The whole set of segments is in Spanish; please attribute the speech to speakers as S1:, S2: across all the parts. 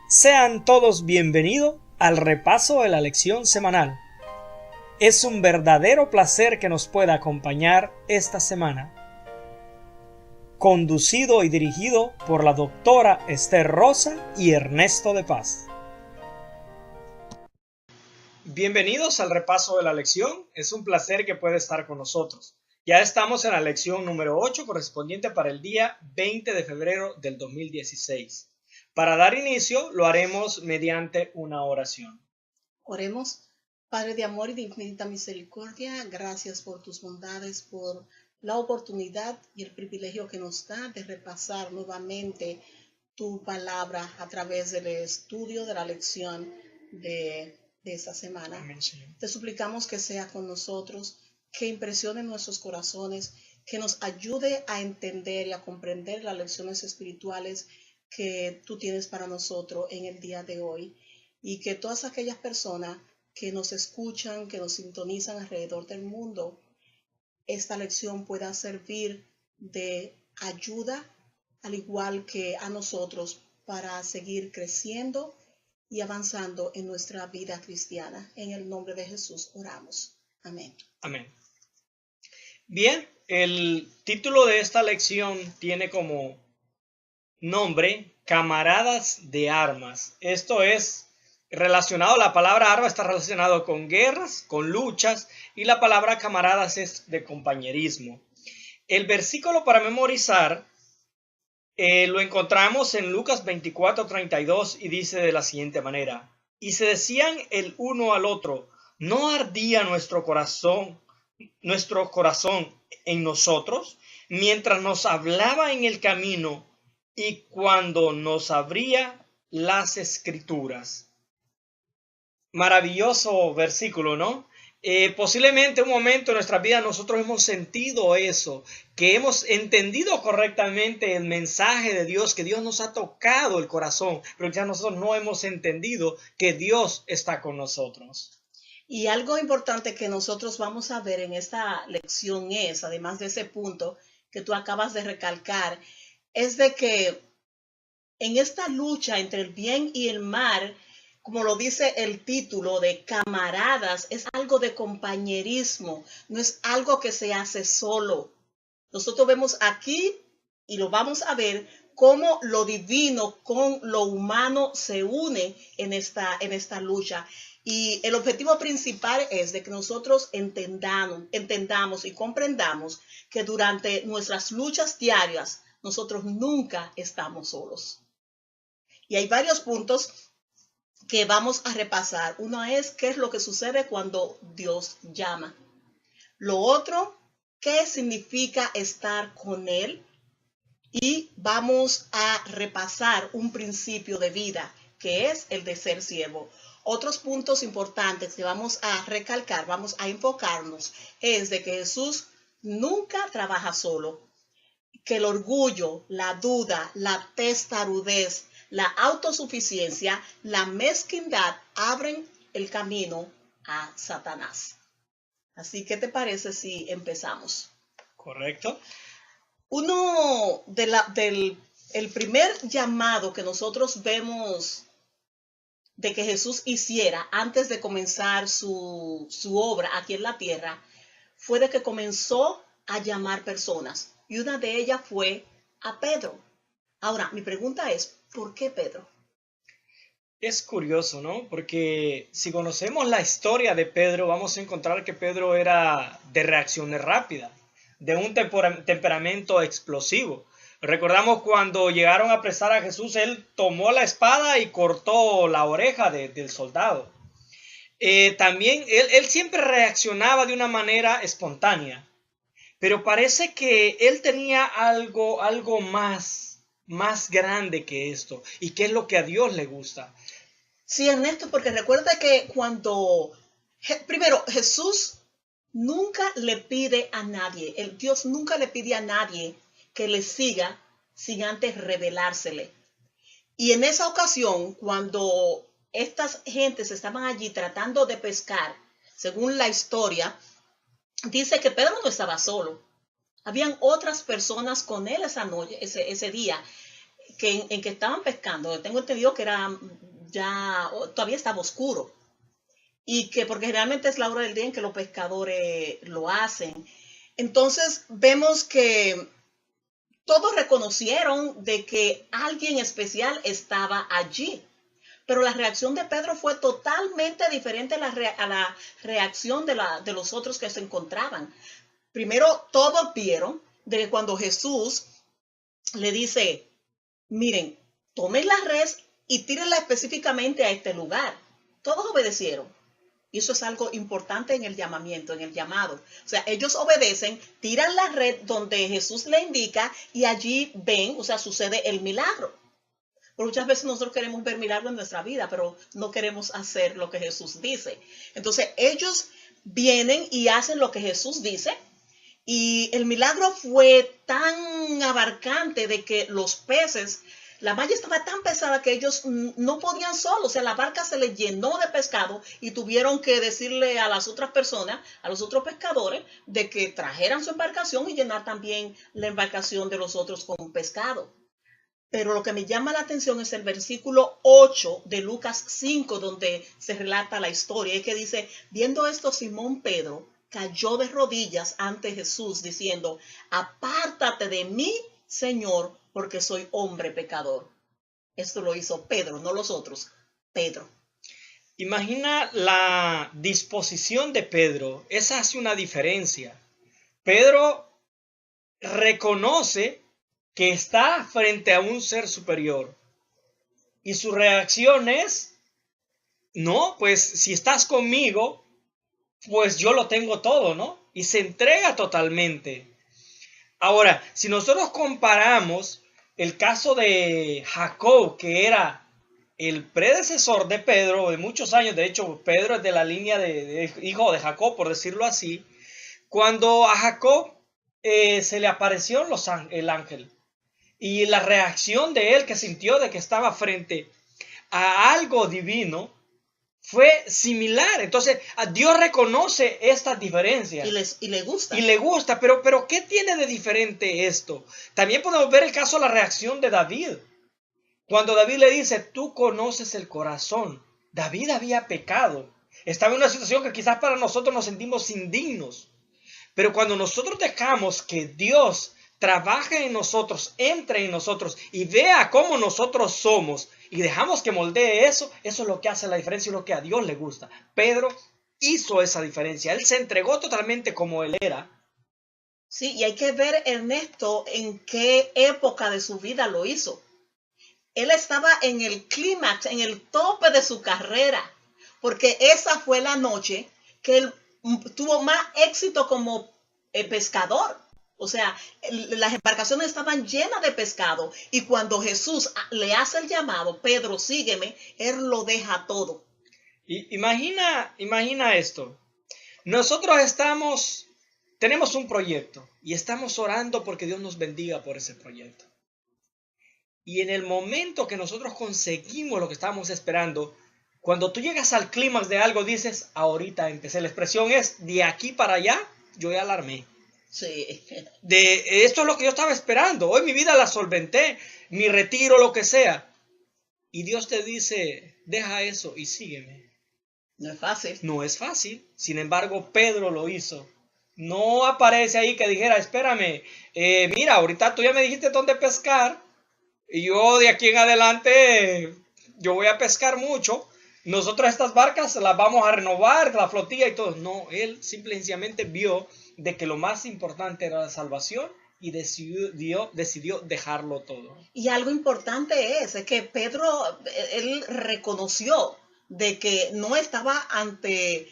S1: Sean todos bienvenidos al repaso de la lección semanal. Es un verdadero placer que nos pueda acompañar esta semana. Conducido y dirigido por la doctora Esther Rosa y Ernesto de Paz. Bienvenidos al repaso de la lección. Es un placer que pueda estar con nosotros. Ya estamos en la lección número 8 correspondiente para el día 20 de febrero del 2016. Para dar inicio, lo haremos mediante una oración.
S2: Oremos. Padre de amor y de infinita misericordia, gracias por tus bondades, por la oportunidad y el privilegio que nos da de repasar nuevamente tu palabra a través del estudio de la lección de esta semana.
S1: Amén,
S2: Te suplicamos que sea con nosotros, que impresione nuestros corazones, que nos ayude a entender y a comprender las lecciones espirituales que tú tienes para nosotros en el día de hoy, y que todas aquellas personas que nos escuchan, que nos sintonizan alrededor del mundo, esta lección pueda servir de ayuda, al igual que a nosotros, para seguir creciendo y avanzando en nuestra vida cristiana. En el nombre de Jesús oramos. Amén.
S1: Amén. Bien, el título de esta lección tiene como nombre Camaradas de Armas. Esto es relacionado, la palabra arma está relacionado con guerras, con luchas, y la palabra camaradas es de compañerismo. El versículo para memorizar lo encontramos en Lucas 24:32 y dice de la siguiente manera: y se decían el uno al otro, ¿no ardía nuestro corazón en nosotros mientras nos hablaba en el camino y cuando nos abría las escrituras? Maravilloso versículo, ¿no? Posiblemente un momento en nuestra vida nosotros hemos sentido eso, que hemos entendido correctamente el mensaje de Dios, que Dios nos ha tocado el corazón, pero ya nosotros no hemos entendido que Dios está con nosotros.
S2: Y algo importante que nosotros vamos a ver en esta lección es, además de ese punto que tú acabas de recalcar, es de que en esta lucha entre el bien y el mal, como lo dice el título de camaradas, es algo de compañerismo, no es algo que se hace solo. Nosotros vemos aquí, y lo vamos a ver, cómo lo divino con lo humano se une en esta lucha. Y el objetivo principal es de que nosotros entendamos y comprendamos que durante nuestras luchas diarias nosotros nunca estamos solos. Y hay varios puntos que vamos a repasar. Uno es qué es lo que sucede cuando Dios llama. Lo otro, qué significa estar con Él. Y vamos a repasar un principio de vida, que es el de ser siervo. Otros puntos importantes que vamos a recalcar, vamos a enfocarnos, es de que Jesús nunca trabaja solo, que el orgullo, la duda, la testarudez, la autosuficiencia, la mezquindad abren el camino a Satanás. Así, ¿qué te parece si empezamos?
S1: Correcto.
S2: Uno el primer llamado que nosotros vemos de que Jesús hiciera antes de comenzar su obra aquí en la tierra fue de que comenzó a llamar personas, y una de ellas fue a Pedro. Ahora, mi pregunta es, ¿por qué Pedro?
S1: Es curioso, ¿no? Porque si conocemos la historia de Pedro, vamos a encontrar que Pedro era de reacciones rápidas, de un temperamento explosivo. Recordamos cuando llegaron a apresar a Jesús, él tomó la espada y cortó la oreja del soldado. También él siempre reaccionaba de una manera espontánea, pero parece que él tenía algo más grande que esto, y que es lo que a Dios le gusta.
S2: Sí, Ernesto, porque recuerda que primero, Jesús nunca le pide a nadie, Dios nunca le pide a nadie que le siga sin antes revelársele. Y en esa ocasión, cuando estas gentes estaban allí tratando de pescar, según la historia, dice que Pedro no estaba solo. Habían otras personas con él esa noche, ese día. en que estaban pescando, tengo entendido que era ya, todavía estaba oscuro. Y que porque generalmente es la hora del día en que los pescadores lo hacen. Entonces vemos que todos reconocieron de que alguien especial estaba allí. Pero la reacción de Pedro fue totalmente diferente a la reacción de los otros que se encontraban. Primero, todos vieron de que cuando Jesús le dice, miren, tomen la red y tírenla específicamente a este lugar. Todos obedecieron. Y eso es algo importante en el llamamiento, en el llamado. O sea, ellos obedecen, tiran la red donde Jesús le indica y allí ven, o sea, sucede el milagro. Porque muchas veces nosotros queremos ver milagros en nuestra vida, pero no queremos hacer lo que Jesús dice. Entonces, ellos vienen y hacen lo que Jesús dice. Y el milagro fue tan abarcante de que los peces, la malla estaba tan pesada que ellos no podían solos. O sea, la barca se les llenó de pescado y tuvieron que decirle a las otras personas, a los otros pescadores, de que trajeran su embarcación y llenar también la embarcación de los otros con pescado. Pero lo que me llama la atención es el versículo 8 de Lucas 5, donde se relata la historia, y que dice, viendo esto, Simón Pedro cayó de rodillas ante Jesús, diciendo, apártate de mí, Señor, porque soy hombre pecador. Esto lo hizo Pedro, no los otros, Pedro.
S1: Imagina la disposición de Pedro. Esa hace una diferencia. Pedro reconoce que está frente a un ser superior. Y su reacción es, no, pues si estás conmigo, pues yo lo tengo todo, ¿no? Y se entrega totalmente. Ahora, si nosotros comparamos el caso de Jacob, que era el predecesor de Pedro de muchos años, de hecho Pedro es de la línea de hijo de Jacob, por decirlo así, cuando a Jacob se le apareció el ángel y la reacción de él que sintió de que estaba frente a algo divino fue similar. Entonces, Dios reconoce estas diferencias.
S2: Y le gusta.
S1: Y le gusta, pero ¿qué tiene de diferente esto? También podemos ver el caso de la reacción de David. Cuando David le dice, tú conoces el corazón. David había pecado. Estaba en una situación que quizás para nosotros nos sentimos indignos. Pero cuando nosotros dejamos que Dios trabaje en nosotros, entre en nosotros y vea cómo nosotros somos y dejamos que moldee eso, eso es lo que hace la diferencia y lo que a Dios le gusta. Pedro hizo esa diferencia. Él se entregó totalmente como él era.
S2: Sí, y hay que ver, Ernesto, en qué época de su vida lo hizo. Él estaba en el clímax, en el tope de su carrera, porque esa fue la noche que él tuvo más éxito como pescador. O sea, las embarcaciones estaban llenas de pescado y cuando Jesús le hace el llamado, Pedro, sígueme, él lo deja todo.
S1: Imagina esto. Nosotros tenemos un proyecto y estamos orando porque Dios nos bendiga por ese proyecto. Y en el momento que nosotros conseguimos lo que estábamos esperando, cuando tú llegas al clímax de algo, dices, ahorita empecé. La expresión es, de aquí para allá, yo ya la armé.
S2: Sí.
S1: Esto es lo que yo estaba esperando. Hoy mi vida la solventé, mi retiro, lo que sea. Y Dios te dice, deja eso y sígueme.
S2: No es fácil.
S1: No es fácil. Sin embargo, Pedro lo hizo. No aparece ahí que dijera, espérame, mira, ahorita tú ya me dijiste dónde pescar. Y yo de aquí en adelante, yo voy a pescar mucho. Nosotros estas barcas las vamos a renovar, la flotilla y todo. No, él simplemente vio de que lo más importante era la salvación y decidió dejarlo todo.
S2: Y algo importante es que Pedro, él reconoció de que no estaba ante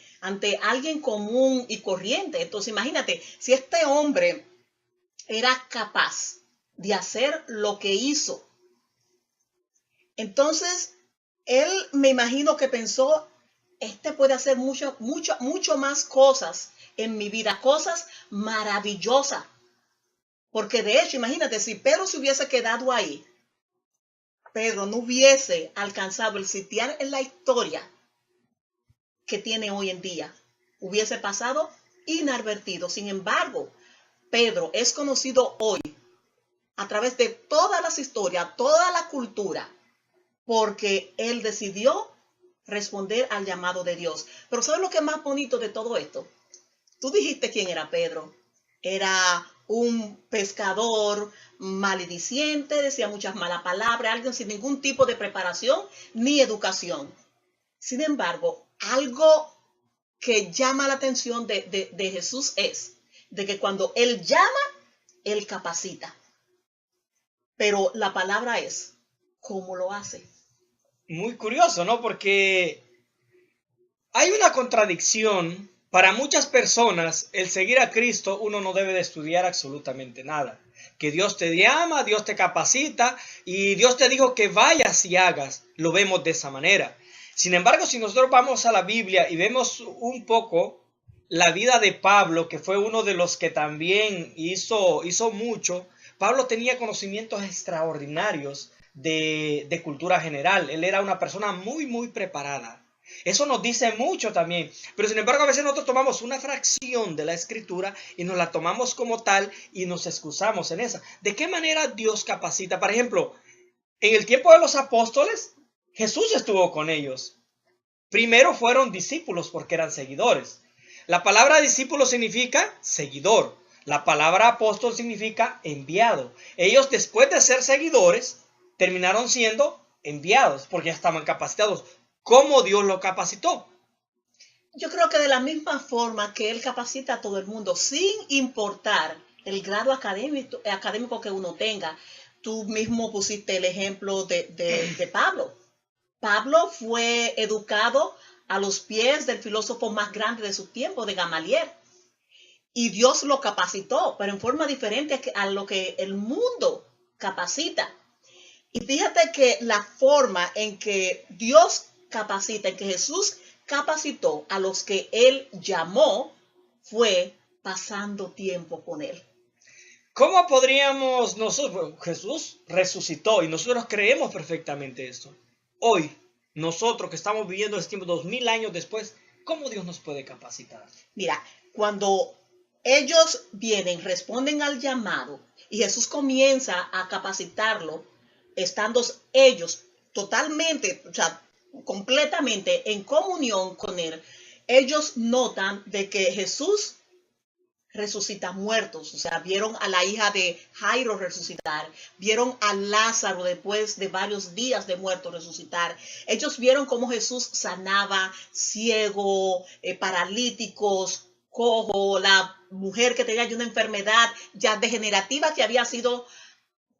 S2: alguien común y corriente. Entonces imagínate, si este hombre era capaz de hacer lo que hizo, entonces él me imagino que pensó, este puede hacer mucho más cosas en mi vida, cosas maravillosas. Porque de hecho, imagínate, si Pedro se hubiese quedado ahí, Pedro no hubiese alcanzado el sitiar en la historia que tiene hoy en día. Hubiese pasado inadvertido. Sin embargo, Pedro es conocido hoy a través de todas las historias, toda la cultura, porque él decidió responder al llamado de Dios. Pero ¿sabes lo que es más bonito de todo esto? Tú dijiste quién era Pedro. Era un pescador malediciente, decía muchas malas palabras, alguien sin ningún tipo de preparación ni educación. Sin embargo, algo que llama la atención de Jesús es de que cuando Él llama, Él capacita. Pero la palabra es, ¿cómo lo hace?
S1: Muy curioso, ¿no? Porque hay una contradicción. Para muchas personas, el seguir a Cristo, uno no debe de estudiar absolutamente nada. Que Dios te llama, Dios te capacita y Dios te dijo que vayas y hagas. Lo vemos de esa manera. Sin embargo, si nosotros vamos a la Biblia y vemos un poco la vida de Pablo, que fue uno de los que también hizo mucho, Pablo tenía conocimientos extraordinarios de cultura general. Él era una persona muy preparada. Eso nos dice mucho también, pero sin embargo a veces nosotros tomamos una fracción de la escritura y nos la tomamos como tal y nos excusamos en esa. ¿De qué manera Dios capacita? Por ejemplo, en el tiempo de los apóstoles, Jesús estuvo con ellos. Primero fueron discípulos porque eran seguidores. La palabra discípulo significa seguidor. La palabra apóstol significa enviado. Ellos después de ser seguidores terminaron siendo enviados porque ya estaban capacitados. ¿Cómo Dios lo capacitó?
S2: Yo creo que de la misma forma que Él capacita a todo el mundo, sin importar el grado académico que uno tenga. Tú mismo pusiste el ejemplo de Pablo. Pablo fue educado a los pies del filósofo más grande de su tiempo, de Gamaliel. Y Dios lo capacitó, pero en forma diferente a lo que el mundo capacita. Y fíjate que la forma en que Dios capacita, en que Jesús capacitó a los que Él llamó, fue pasando tiempo con Él.
S1: ¿Cómo podríamos nosotros? Bueno, Jesús resucitó y nosotros creemos perfectamente esto. Hoy, nosotros que estamos viviendo este tiempo 2000 años después, ¿cómo Dios nos puede capacitar?
S2: Mira, cuando ellos vienen, responden al llamado y Jesús comienza a capacitarlo, estando ellos totalmente, o sea, completamente en comunión con Él, ellos notan de que Jesús resucita muertos. O sea, vieron a la hija de Jairo resucitar, vieron a Lázaro después de varios días de muerto resucitar. Ellos vieron cómo Jesús sanaba ciego, paralíticos, cojo, la mujer que tenía una enfermedad ya degenerativa que había sido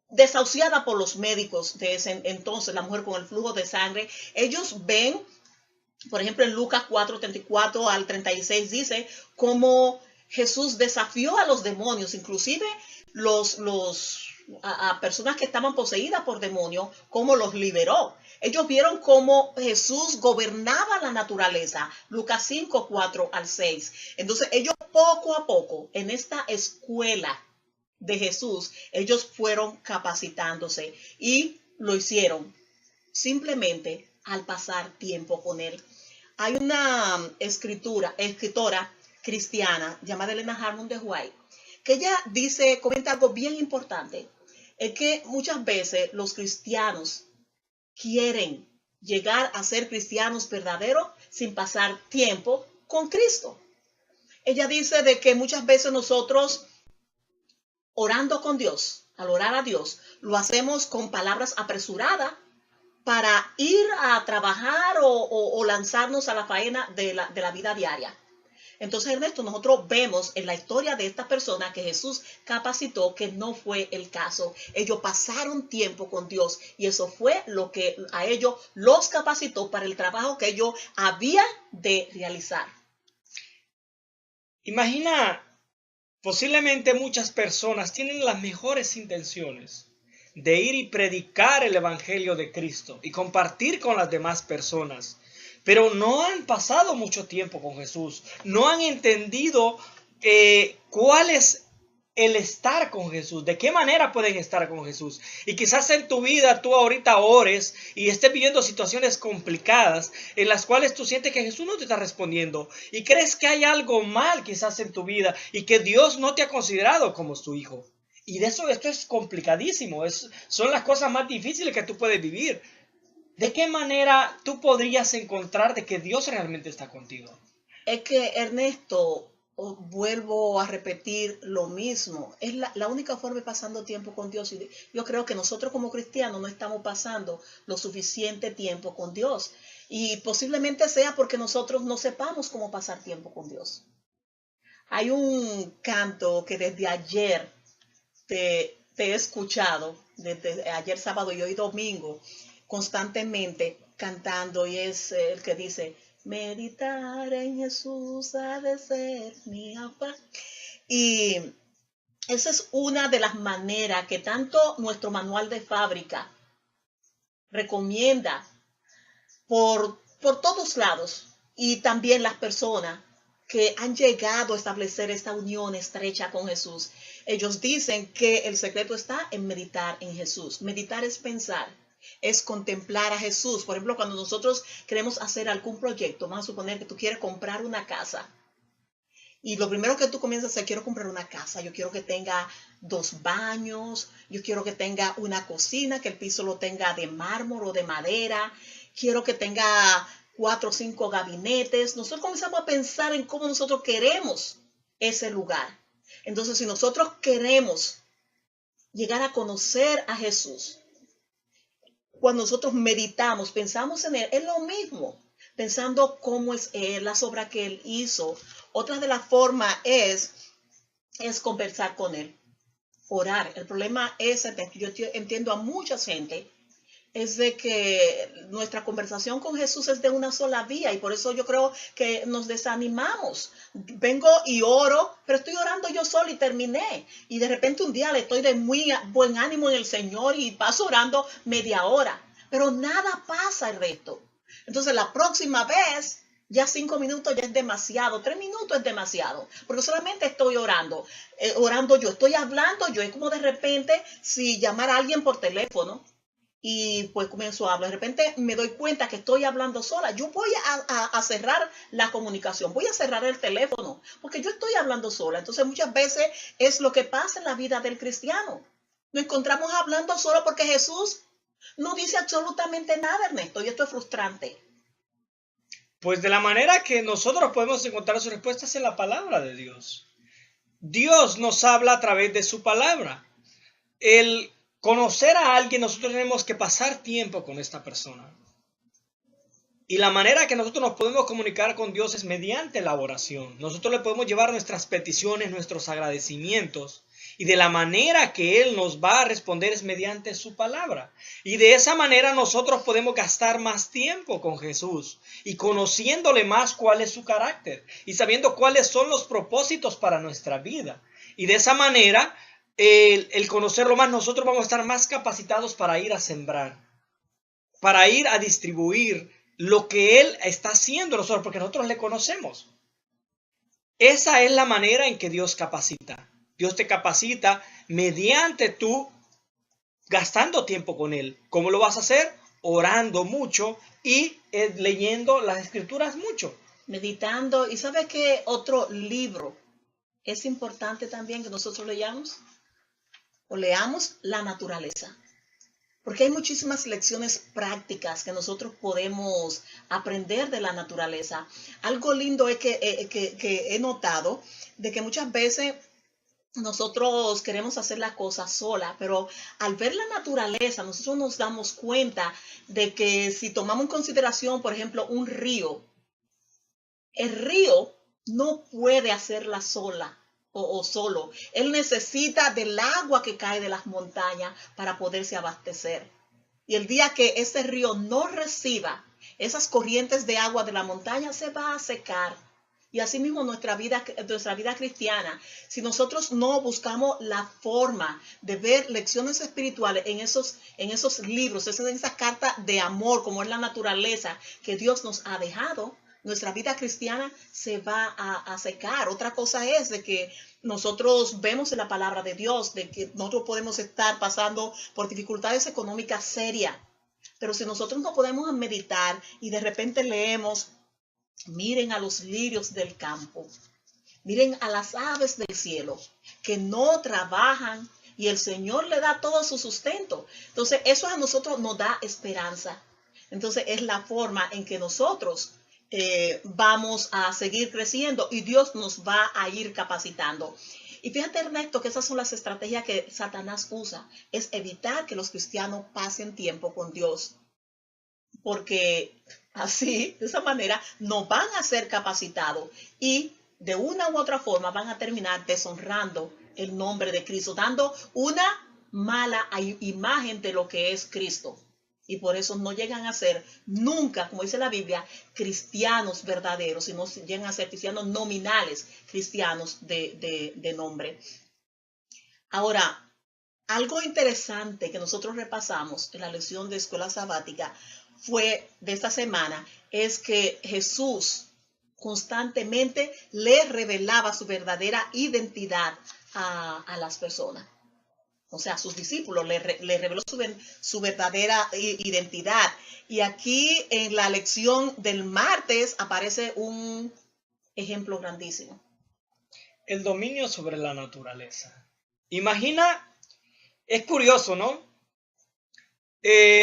S2: desahuciada por los médicos de ese entonces, la mujer con el flujo de sangre. Ellos ven, por ejemplo, en Lucas 4:34 al 36 dice cómo Jesús desafió a los demonios, inclusive a personas que estaban poseídas por demonios, cómo los liberó. Ellos vieron cómo Jesús gobernaba la naturaleza. Lucas 5:4 al 6. Entonces ellos poco a poco en esta escuela de Jesús, ellos fueron capacitándose y lo hicieron simplemente al pasar tiempo con Él. Hay una escritora cristiana llamada Elena Harmon de White, que ella comenta algo bien importante, es que muchas veces los cristianos quieren llegar a ser cristianos verdaderos sin pasar tiempo con Cristo. Ella dice de que muchas veces nosotros orando con Dios, al orar a Dios, lo hacemos con palabras apresuradas para ir a trabajar o lanzarnos a la faena de la vida diaria. Entonces, Ernesto, nosotros vemos en la historia de esta persona que Jesús capacitó que no fue el caso. Ellos pasaron tiempo con Dios y eso fue lo que a ellos los capacitó para el trabajo que ellos habían de realizar.
S1: Imagina, posiblemente muchas personas tienen las mejores intenciones de ir y predicar el evangelio de Cristo y compartir con las demás personas, pero no han pasado mucho tiempo con Jesús, no han entendido cuál es el estar con Jesús, de qué manera pueden estar con Jesús. Y quizás en tu vida tú ahorita ores y estés viviendo situaciones complicadas en las cuales tú sientes que Jesús no te está respondiendo y crees que hay algo mal quizás en tu vida y que Dios no te ha considerado como su hijo. Y de eso, esto es complicadísimo, son las cosas más difíciles que tú puedes vivir. ¿De qué manera tú podrías encontrar de que Dios realmente está contigo?
S2: Es que, Ernesto, vuelvo a repetir lo mismo. Es la única forma de pasando tiempo con Dios. Y yo creo que nosotros como cristianos no estamos pasando lo suficiente tiempo con Dios. Y posiblemente sea porque nosotros no sepamos cómo pasar tiempo con Dios. Hay un canto que desde ayer te he escuchado, desde ayer sábado y hoy domingo, constantemente cantando, y es el que dice: meditar en Jesús ha de ser mi afán. Y esa es una de las maneras que tanto nuestro manual de fábrica recomienda por todos lados, y también las personas que han llegado a establecer esta unión estrecha con Jesús. Ellos dicen que el secreto está en meditar en Jesús. Meditar es pensar, es contemplar a Jesús. Por ejemplo, cuando nosotros queremos hacer algún proyecto, vamos a suponer que tú quieres comprar una casa. Y lo primero que tú comienzas a hacer: quiero comprar una casa, yo quiero que tenga 2 baños, yo quiero que tenga una cocina, que el piso lo tenga de mármol o de madera, quiero que tenga 4 o 5 gabinetes. Nosotros comenzamos a pensar en cómo nosotros queremos ese lugar. Entonces, si nosotros queremos llegar a conocer a Jesús, cuando nosotros meditamos, pensamos en Él, es lo mismo, pensando cómo es Él, las obras que Él hizo. Otra de las formas es conversar con Él, orar. El problema es, yo entiendo a mucha gente, es de que nuestra conversación con Jesús es de una sola vía, y por eso yo creo que nos desanimamos. Vengo y oro, pero estoy orando yo solo y terminé. Y de repente un día le estoy de muy buen ánimo en el Señor y paso orando media hora, pero nada pasa el resto. Entonces la próxima vez ya 5 minutos ya es demasiado, 3 minutos es demasiado, porque solamente estoy orando, orando yo, estoy hablando yo. Es como de repente si llamara a alguien por teléfono y pues comienzo a hablar, de repente me doy cuenta que estoy hablando sola. Yo voy a cerrar la comunicación, voy a cerrar el teléfono, porque yo estoy hablando sola. Entonces muchas veces es lo que pasa en la vida del cristiano. Nos encontramos hablando solo porque Jesús no dice absolutamente nada, Ernesto, y esto es frustrante.
S1: Pues de la manera que nosotros podemos encontrar sus respuestas en la palabra de Dios. Dios nos habla a través de su palabra. El conocer a alguien, nosotros tenemos que pasar tiempo con esta persona. Y la manera que nosotros nos podemos comunicar con Dios es mediante la oración. Nosotros le podemos llevar nuestras peticiones, nuestros agradecimientos. Y de la manera que Él nos va a responder es mediante su palabra. Y de esa manera nosotros podemos gastar más tiempo con Jesús y conociéndole más cuál es su carácter y sabiendo cuáles son los propósitos para nuestra vida. Y de esa manera, el conocerlo más, nosotros vamos a estar más capacitados para ir a sembrar, para ir a distribuir lo que Él está haciendo nosotros, porque nosotros le conocemos. Esa es la manera en que Dios capacita. Dios te capacita mediante tú gastando tiempo con Él. ¿Cómo lo vas a hacer? Orando mucho y leyendo las escrituras mucho.
S2: Meditando. ¿Y sabes qué otro libro es importante también que nosotros leamos? O leamos la naturaleza. Porque hay muchísimas lecciones prácticas que nosotros podemos aprender de la naturaleza. Algo lindo es que he notado de que muchas veces nosotros queremos hacer las cosas sola, pero al ver la naturaleza, nosotros nos damos cuenta de que si tomamos en consideración, por ejemplo, un río, el río no puede hacerla sola o solo. Él necesita del agua que cae de las montañas para poderse abastecer. Y el día que ese río no reciba esas corrientes de agua de la montaña, se va a secar. Y asimismo nuestra vida cristiana, si nosotros no buscamos la forma de ver lecciones espirituales en esos libros, en esa carta de amor como es la naturaleza que Dios nos ha dejado, nuestra vida cristiana se va a secar. Otra cosa es de que nosotros vemos en la palabra de Dios de que nosotros podemos estar pasando por dificultades económicas serias, pero si nosotros no podemos meditar y de repente leemos: miren a los lirios del campo, miren a las aves del cielo, que no trabajan y el Señor le da todo su sustento. Entonces, eso a nosotros nos da esperanza. Entonces, es la forma en que nosotros vamos a seguir creciendo y Dios nos va a ir capacitando. Y fíjate, Ernesto, que esas son las estrategias que Satanás usa, es evitar que los cristianos pasen tiempo con Dios, porque así, de esa manera, no van a ser capacitados y de una u otra forma van a terminar deshonrando el nombre de Cristo, dando una mala imagen de lo que es Cristo. Y por eso no llegan a ser nunca, como dice la Biblia, cristianos verdaderos, sino llegan a ser cristianos nominales, cristianos de nombre. Ahora, algo interesante que nosotros repasamos en la lección de escuela sabática fue de esta semana, es que Jesús constantemente le revelaba su verdadera identidad a las personas. O sea, a sus discípulos le reveló su verdadera identidad. Y aquí en la lección del martes aparece un ejemplo grandísimo.
S1: El dominio sobre la naturaleza. Imagina, es curioso, ¿no?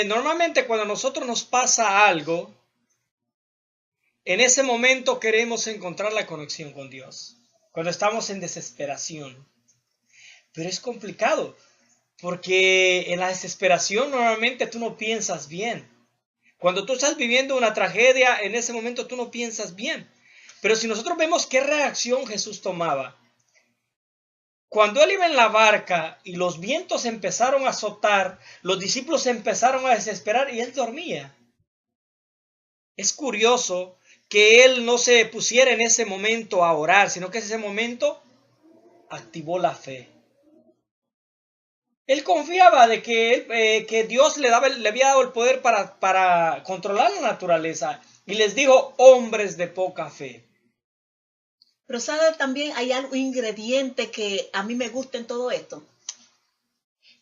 S1: Normalmente cuando a nosotros nos pasa algo, en ese momento queremos encontrar la conexión con Dios. Cuando estamos en desesperación. Pero es complicado. Porque en la desesperación normalmente tú no piensas bien. Cuando tú estás viviendo una tragedia, en ese momento tú no piensas bien. Pero si nosotros vemos qué reacción Jesús tomaba. Cuando él iba en la barca y los vientos empezaron a azotar, los discípulos empezaron a desesperar y él dormía. Es curioso que él no se pusiera en ese momento a orar, sino que en ese momento activó la fe. Él confiaba de que Dios le había dado el poder para controlar la naturaleza. Y les dijo, hombres de poca fe.
S2: Pero ¿sabe? También hay algo ingrediente que a mí me gusta en todo esto.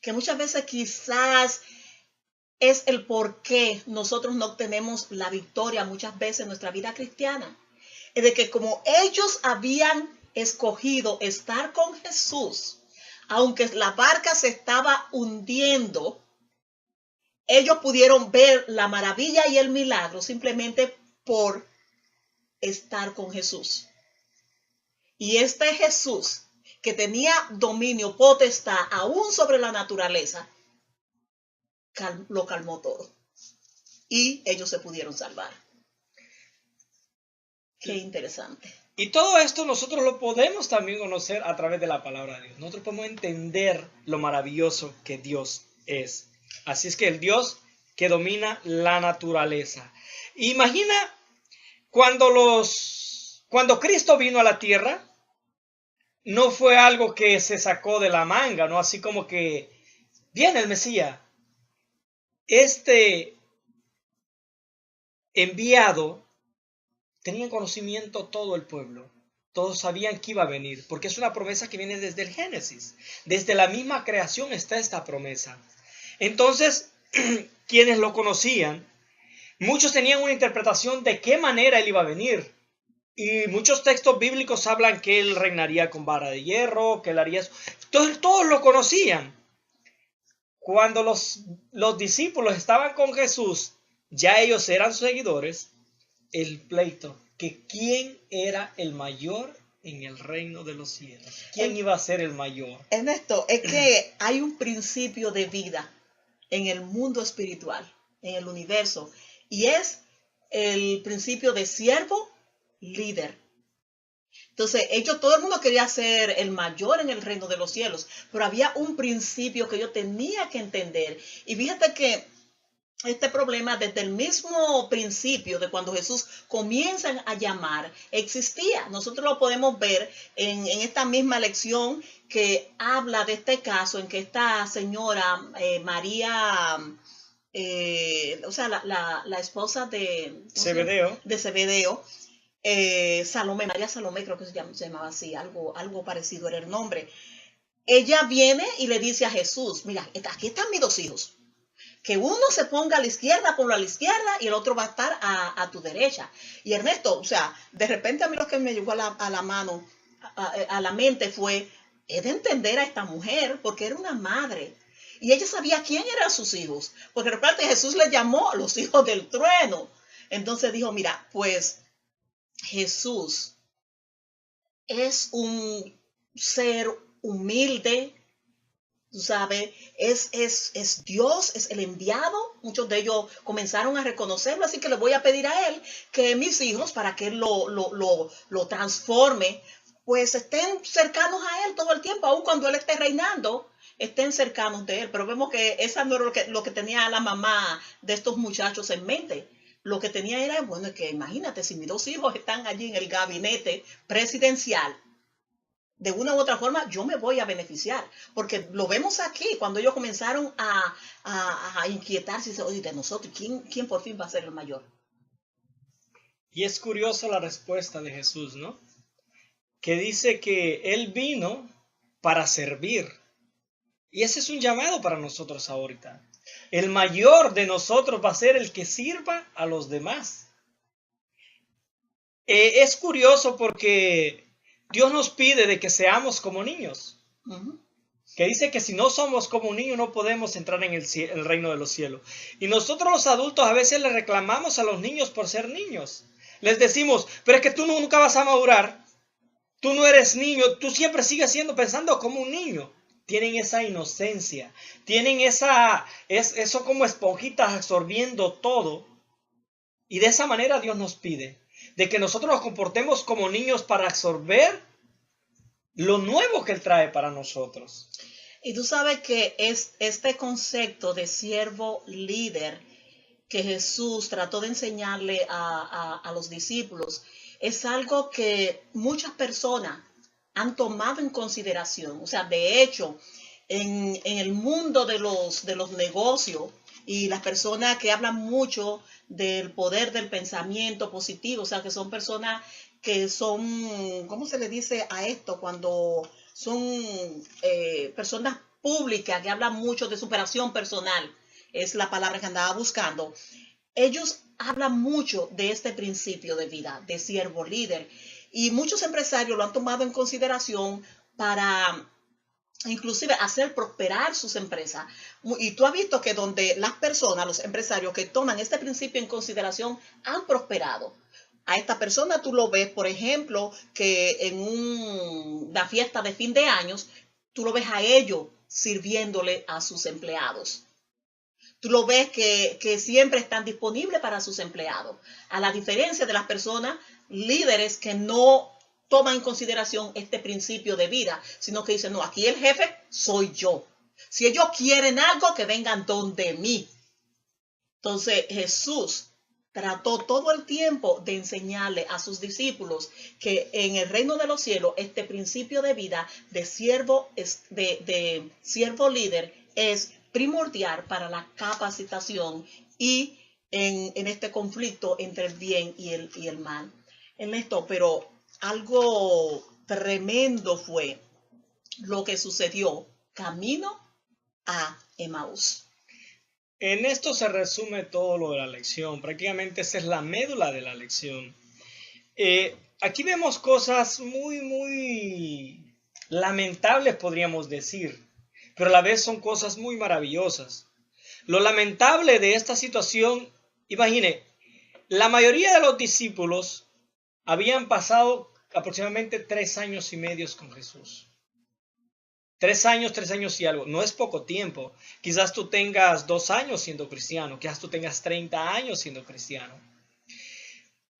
S2: Que muchas veces quizás es el por qué nosotros no obtenemos la victoria muchas veces en nuestra vida cristiana. Es de que como ellos habían escogido estar con Jesús, aunque la barca se estaba hundiendo, ellos pudieron ver la maravilla y el milagro simplemente por estar con Jesús. Y este Jesús, que tenía dominio, potestad, aún sobre la naturaleza, lo calmó todo. Y ellos se pudieron salvar. Qué interesante.
S1: Y todo esto nosotros lo podemos también conocer a través de la palabra de Dios. Nosotros podemos entender lo maravilloso que Dios es. Así es que el Dios que domina la naturaleza. Imagina cuando Cristo vino a la tierra, no fue algo que se sacó de la manga, ¿no? Así como que viene el Mesías. Este enviado tenía conocimiento todo el pueblo. Todos sabían que iba a venir, porque es una promesa que viene desde el Génesis. Desde la misma creación está esta promesa. Entonces, quienes lo conocían, muchos tenían una interpretación de qué manera él iba a venir. Y muchos textos bíblicos hablan que él reinaría con vara de hierro, que él haría eso. Todos lo conocían. Cuando los discípulos estaban con Jesús, ya ellos eran seguidores, el pleito, que quién era el mayor en el reino de los cielos. ¿Quién iba a ser el mayor?
S2: Ernesto, es que hay un principio de vida en el mundo espiritual, en el universo, y es el principio de siervo líder. Entonces, todo el mundo quería ser el mayor en el reino de los cielos, pero había un principio que yo tenía que entender. Y fíjate que este problema desde el mismo principio de cuando Jesús comienza a llamar, existía. Nosotros lo podemos ver en esta misma lección que habla de este caso en que esta señora María, o sea, la esposa de Zebedeo, Salomé, María Salomé, creo que se llamaba así, algo parecido era el nombre. Ella viene y le dice a Jesús, mira, aquí están mis dos hijos. Que uno se ponga a la izquierda, ponlo a la izquierda, y el otro va a estar a tu derecha. Y Ernesto, o sea, de repente a mí lo que me llegó a la mano, a la mente fue, he de entender a esta mujer porque era una madre. Y ella sabía quién eran sus hijos. Porque de repente Jesús le llamó a los hijos del trueno. Entonces dijo, mira, pues Jesús es un ser humilde, tú sabes, es Dios, es el enviado. Muchos de ellos comenzaron a reconocerlo, así que le voy a pedir a él que mis hijos, para que él lo transforme, pues estén cercanos a él todo el tiempo, aun cuando él esté reinando, estén cercanos de él. Pero vemos que esa no era lo que tenía la mamá de estos muchachos en mente. Lo que tenía era, bueno, que imagínate, si mis dos hijos están allí en el gabinete presidencial, de una u otra forma yo me voy a beneficiar, porque lo vemos aquí cuando ellos comenzaron a inquietarse y dice, oye, de nosotros, ¿quién por fin va a ser el mayor?
S1: Y es curioso la respuesta de Jesús, ¿no? Que dice que Él vino para servir. Y ese es un llamado para nosotros ahorita. El mayor de nosotros va a ser el que sirva a los demás. Es curioso porque Dios nos pide de que seamos como niños. Que dice que si no somos como un niño no podemos entrar en el reino de los cielos. Y nosotros los adultos a veces le reclamamos a los niños por ser niños. Les decimos, pero es que tú nunca vas a madurar. Tú no eres niño, tú siempre sigues pensando como un niño. Tienen esa inocencia, tienen eso como esponjitas absorbiendo todo. Y de esa manera Dios nos pide de que nosotros nos comportemos como niños para absorber lo nuevo que Él trae para nosotros.
S2: Y tú sabes que es este concepto de siervo líder que Jesús trató de enseñarle a los discípulos, es algo que muchas personas han tomado en consideración. O sea, de hecho, en el mundo de los negocios y las personas que hablan mucho del poder del pensamiento positivo, o sea, que son personas que son, ¿cómo se le dice a esto? Cuando son personas públicas que hablan mucho de superación personal, es la palabra que andaba buscando. Ellos hablan mucho de este principio de vida, de siervo líder, y muchos empresarios lo han tomado en consideración para inclusive hacer prosperar sus empresas. Y tú has visto que donde las personas, los empresarios que toman este principio en consideración han prosperado. A esta persona tú lo ves, por ejemplo, que en una fiesta de fin de años, tú lo ves a ellos sirviéndole a sus empleados. Tú lo ves que siempre están disponibles para sus empleados. A la diferencia de las personas líderes que no toman en consideración este principio de vida, sino que dicen, no, aquí el jefe soy yo. Si ellos quieren algo, que vengan donde mí. Entonces Jesús trató todo el tiempo de enseñarle a sus discípulos que en el reino de los cielos este principio de vida de siervo líder es primordial para la capacitación y en este conflicto entre el bien y el mal. Ernesto, pero algo tremendo fue lo que sucedió camino a Emaús.
S1: En esto se resume todo lo de la lección. Prácticamente esa es la médula de la lección. Aquí vemos cosas muy lamentables, podríamos decir, pero a la vez son cosas muy maravillosas. Lo lamentable de esta situación, imagine, la mayoría de los discípulos habían pasado aproximadamente 3 años y medio con Jesús. 3 años y algo. No es poco tiempo. Quizás tú tengas 2 años siendo cristiano. Quizás tú tengas 30 años siendo cristiano.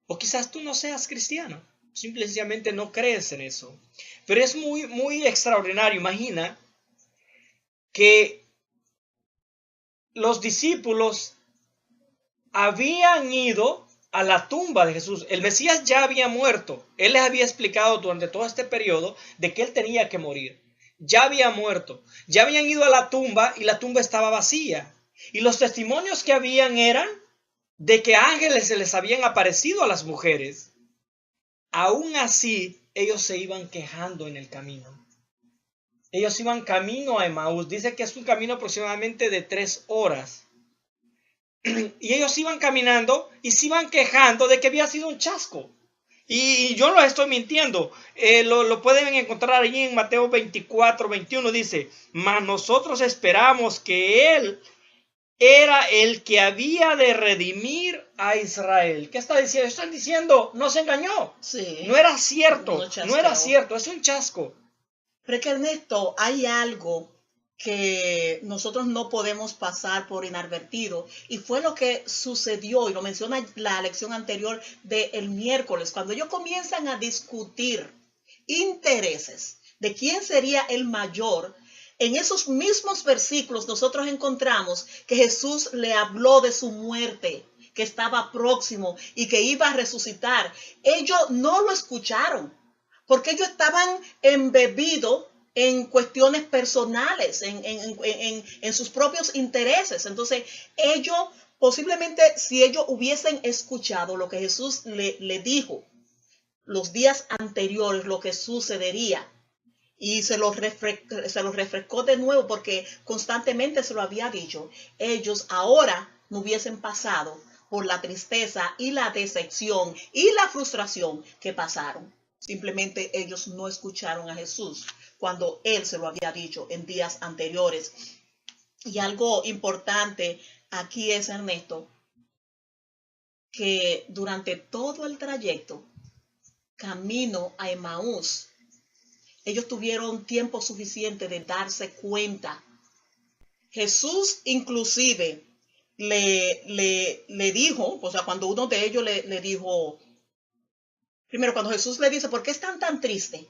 S1: O quizás tú no seas cristiano. Simplemente no crees en eso. Pero es muy extraordinario. Imagina que los discípulos habían ido a la tumba de Jesús. El Mesías ya había muerto. Él les había explicado durante todo este periodo de que él tenía que morir. Ya había muerto. Ya habían ido a la tumba y la tumba estaba vacía. Y los testimonios que habían eran de que ángeles se les habían aparecido a las mujeres. Aún así, ellos se iban quejando en el camino. Ellos iban camino a Emaús. Dice que es un camino aproximadamente de 3 horas. Y ellos iban caminando y se iban quejando de que había sido un chasco. Y yo no estoy mintiendo. Lo pueden encontrar allí en Mateo 24, 21. Dice, mas nosotros esperamos que Él era el que había de redimir a Israel. ¿Qué está diciendo? Están diciendo, no se engañó.
S2: Sí.
S1: No era cierto.
S2: No
S1: No era cierto. Es un chasco.
S2: Pero es que, Ernesto, hay algo que nosotros no podemos pasar por inadvertido, y fue lo que sucedió, y lo menciona la lección anterior del miércoles, cuando ellos comienzan a discutir intereses de quién sería el mayor. En esos mismos versículos nosotros encontramos que Jesús le habló de su muerte, que estaba próximo y que iba a resucitar. Ellos no lo escucharon, porque ellos estaban embebidos en cuestiones personales, en sus propios intereses. Entonces, ellos, posiblemente, si ellos hubiesen escuchado lo que Jesús le dijo los días anteriores, lo que sucedería, y se lo refrescó de nuevo, porque constantemente se lo había dicho, ellos ahora no hubiesen pasado por la tristeza y la decepción y la frustración que pasaron. Simplemente ellos no escucharon a Jesús cuando Él se lo había dicho en días anteriores. Y algo importante aquí es, Ernesto, que durante todo el trayecto, camino a Emaús, ellos tuvieron tiempo suficiente de darse cuenta. Jesús inclusive le dijo, o sea, cuando uno de ellos le dijo, primero cuando Jesús le dice, ¿por qué están tan tristes?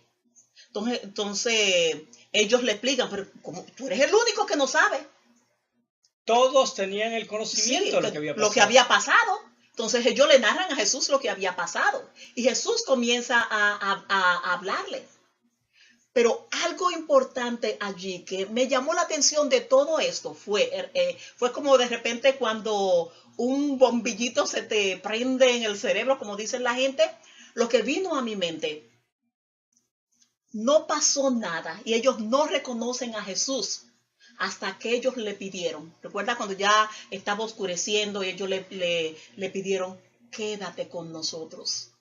S2: Entonces ellos le explican, pero como tú eres el único que no sabe.
S1: Todos tenían el conocimiento de
S2: lo que había pasado. Entonces ellos le narran a Jesús lo que había pasado. Y Jesús comienza a hablarle. Pero algo importante allí que me llamó la atención de todo esto fue como de repente cuando un bombillito se te prende en el cerebro, como dicen la gente. Lo que vino a mi mente, no pasó nada y ellos no reconocen a Jesús hasta que ellos le pidieron. Recuerda cuando ya estaba oscureciendo y ellos le pidieron, quédate con nosotros.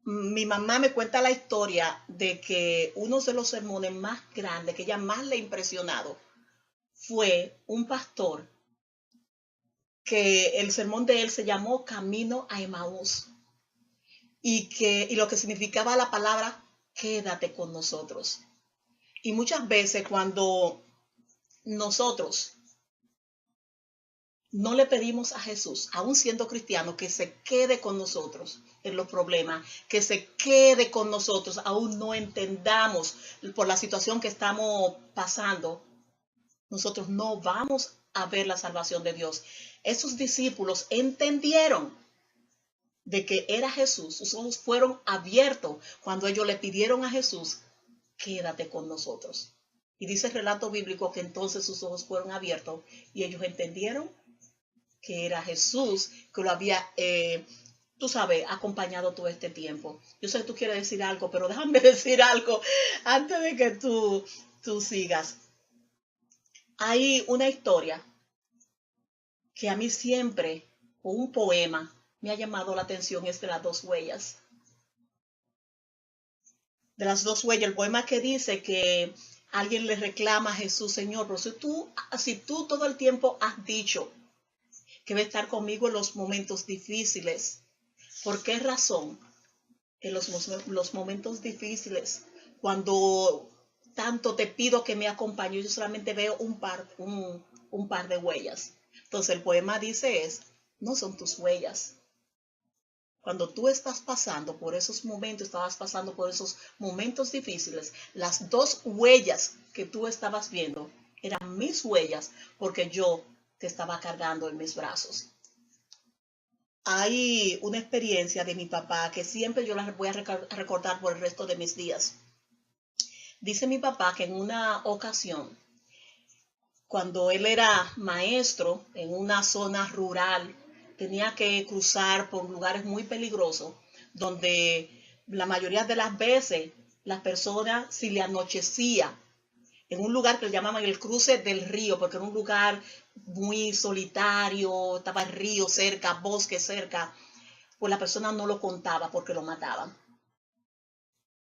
S2: Mi mamá me cuenta la historia de que uno de los sermones más grandes, que ella más le ha impresionado, fue un pastor que el sermón de él se llamó Camino a Emaús, y lo que significaba la palabra quédate con nosotros. Y muchas veces cuando nosotros no le pedimos a Jesús, aún siendo cristiano, que se quede con nosotros en los problemas, que se quede con nosotros, aún no entendamos por la situación que estamos pasando, nosotros no vamos a ver la salvación de Dios. Esos discípulos entendieron de que era Jesús, sus ojos fueron abiertos cuando ellos le pidieron a Jesús, quédate con nosotros. Y dice el relato bíblico que entonces sus ojos fueron abiertos y ellos entendieron que era Jesús que lo había, tú sabes, acompañado todo este tiempo. Yo sé que tú quieres decir algo, pero déjame decir algo antes de que tú sigas. Hay una historia que a mí siempre, o un poema, me ha llamado la atención, es de las dos huellas. De las dos huellas, el poema que dice que alguien le reclama a Jesús, Señor, pero si tú todo el tiempo has dicho que va a estar conmigo en los momentos difíciles, ¿por qué razón en los momentos difíciles, cuando tanto te pido que me acompañes, yo solamente veo un par de huellas? Entonces el poema dice no son tus huellas. Cuando tú estás pasando por esos momentos, estabas pasando por esos momentos difíciles, las dos huellas que tú estabas viendo eran mis huellas, porque yo te estaba cargando en mis brazos. Hay una experiencia de mi papá que siempre yo la voy a recordar por el resto de mis días. Dice mi papá que en una ocasión, cuando él era maestro en una zona rural, tenía que cruzar por lugares muy peligrosos, donde la mayoría de las veces las personas, si le anochecía, en un lugar que le llamaban el cruce del río, porque era un lugar muy solitario, estaba el río cerca, bosque cerca, pues la persona no lo contaba porque lo mataban.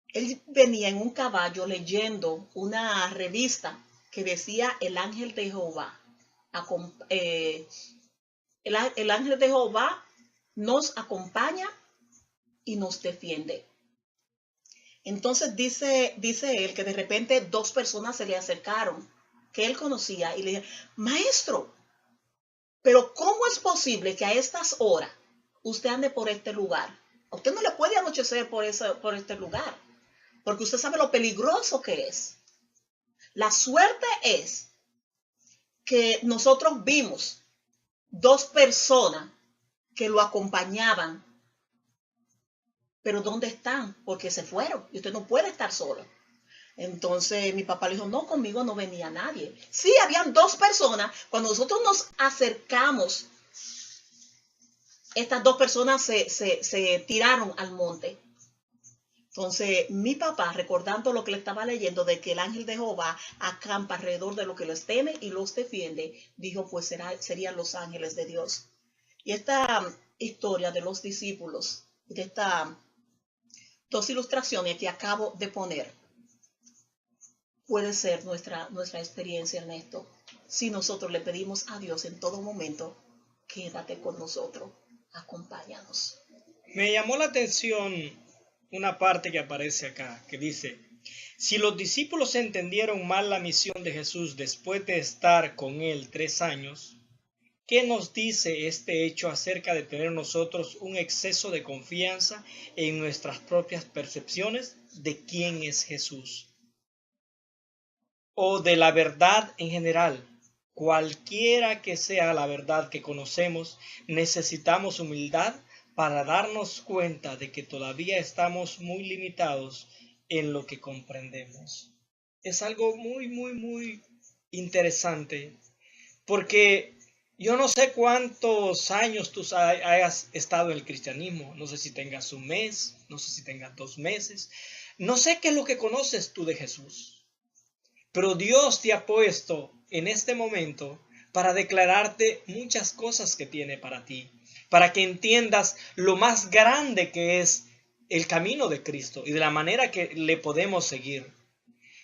S2: Él venía en un caballo leyendo una revista que decía El ángel de Jehová. El ángel de Jehová nos acompaña y nos defiende. Entonces dice él que de repente dos personas se le acercaron que él conocía y le dijeron: maestro, pero ¿cómo es posible que a estas horas usted ande por este lugar? A usted no le puede anochecer por este lugar, porque usted sabe lo peligroso que es. La suerte es que nosotros vimos dos personas que lo acompañaban, pero ¿dónde están? Porque se fueron y usted no puede estar solo. Entonces mi papá le dijo: no, conmigo no venía nadie. Sí, habían dos personas. Cuando nosotros nos acercamos, estas dos personas se tiraron al monte. Entonces mi papá, recordando lo que le estaba leyendo de que el ángel de Jehová acampa alrededor de lo que les teme y los defiende, dijo: pues serían los ángeles de Dios. Y esta historia de los discípulos, de estas dos ilustraciones que acabo de poner, puede ser nuestra experiencia en esto. Si nosotros le pedimos a Dios en todo momento: quédate con nosotros, acompáñanos.
S1: Me llamó la atención una parte que aparece acá, que dice: si los discípulos entendieron mal la misión de Jesús después de estar con él 3 años, ¿qué nos dice este hecho acerca de tener nosotros un exceso de confianza en nuestras propias percepciones de quién es Jesús? O de la verdad en general. Cualquiera que sea la verdad que conocemos, necesitamos humildad para darnos cuenta de que todavía estamos muy limitados en lo que comprendemos. Es algo muy interesante, porque yo no sé cuántos años tú hayas estado en el cristianismo. No sé si tengas un mes, no sé si tengas 2 meses, no sé qué es lo que conoces tú de Jesús. Pero Dios te ha puesto en este momento para declararte muchas cosas que tiene para ti, para que entiendas lo más grande que es el camino de Cristo y de la manera que le podemos seguir.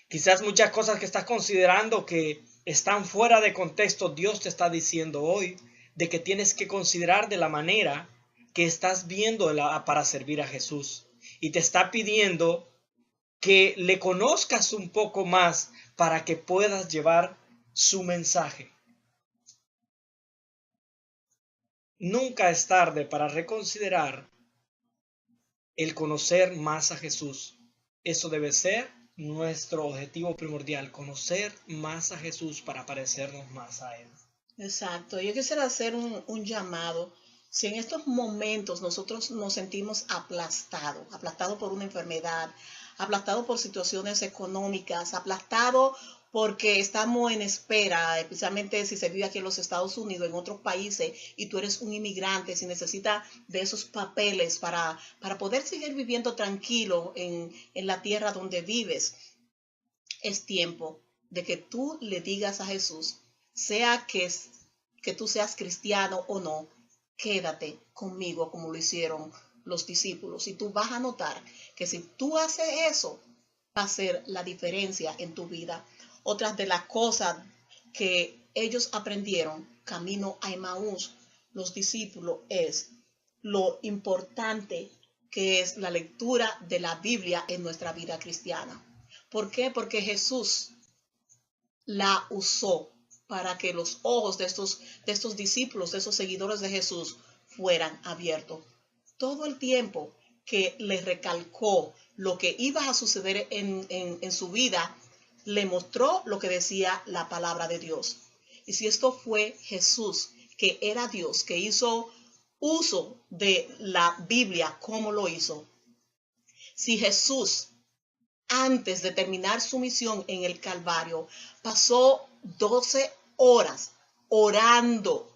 S1: Quizás muchas cosas que estás considerando que están fuera de contexto, Dios te está diciendo hoy de que tienes que considerar de la manera que estás viendo para servir a Jesús. Y te está pidiendo que le conozcas un poco más para que puedas llevar su mensaje. Nunca es tarde para reconsiderar el conocer más a Jesús. Eso debe ser nuestro objetivo primordial, conocer más a Jesús para parecernos más a Él.
S2: Exacto. Yo quisiera hacer un llamado. Si en estos momentos nosotros nos sentimos aplastados por una enfermedad, aplastados por situaciones económicas, aplastados porque estamos en espera, especialmente si se vive aquí en los Estados Unidos, en otros países, y tú eres un inmigrante, si necesitas de esos papeles para poder seguir viviendo tranquilo en la tierra donde vives, es tiempo de que tú le digas a Jesús, sea que tú seas cristiano o no, quédate conmigo como lo hicieron los discípulos. Y tú vas a notar que si tú haces eso, va a ser la diferencia en tu vida. Otras de las cosas que ellos aprendieron camino a Emaús, los discípulos, es lo importante que es la lectura de la Biblia en nuestra vida cristiana. ¿Por qué? Porque Jesús la usó para que los ojos de estos discípulos, de esos seguidores de Jesús, fueran abiertos. Todo el tiempo que les recalcó lo que iba a suceder en su vida, le mostró lo que decía la palabra de Dios. Y si esto fue Jesús, que era Dios, que hizo uso de la Biblia, ¿cómo lo hizo? Si Jesús, antes de terminar su misión en el Calvario, pasó 12 horas orando,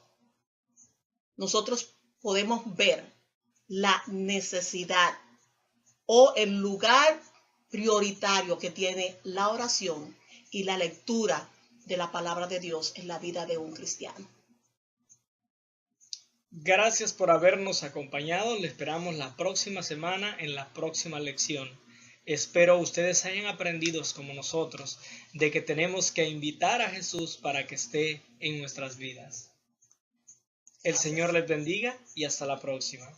S2: nosotros podemos ver la necesidad o el lugar prioritario que tiene la oración y la lectura de la palabra de Dios en la vida de un cristiano.
S1: Gracias por habernos acompañado. Le esperamos la próxima semana en la próxima lección. Espero ustedes hayan aprendido como nosotros de que tenemos que invitar a Jesús para que esté en nuestras vidas. El Señor les bendiga y hasta la próxima.